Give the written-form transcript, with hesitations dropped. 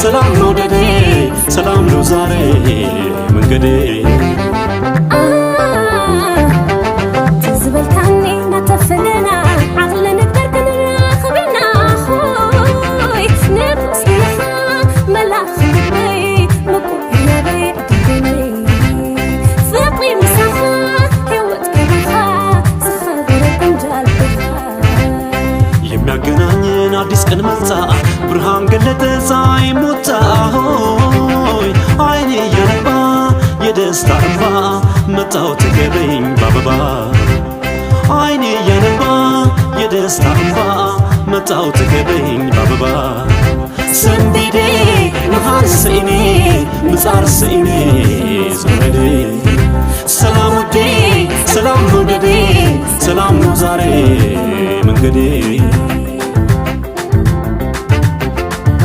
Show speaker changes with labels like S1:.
S1: ሰላም መውደዴ ሰላም ነው ዛሬ መንገዴ
S2: زبلتاني نتفلنا عقل نقدر كلنا خبرنا خوي نفس لها ملاخ بي مكو يا بي أدبني فقي مسخة هوت كبخة سخبرك انجال بخة
S1: የሚያገናኝን አዲስ ቀን መጣ ብርሃን ገለጠ ፀሐይ ሞታ ሆይ አይኔ ያነባ የደስታ እንባ መጣው ተገበኝ ባበባ አይኔ ያነባ የደስታ እንባ መጣው ተገበኝ ባበባ ሰንቢዴ መሃል ሰይኔ ምጻር ሰይኔ ዘመዴ ሰላም ውዴ ሰላም መውደዴ ሰላም ነው ዛሬ መንገዴ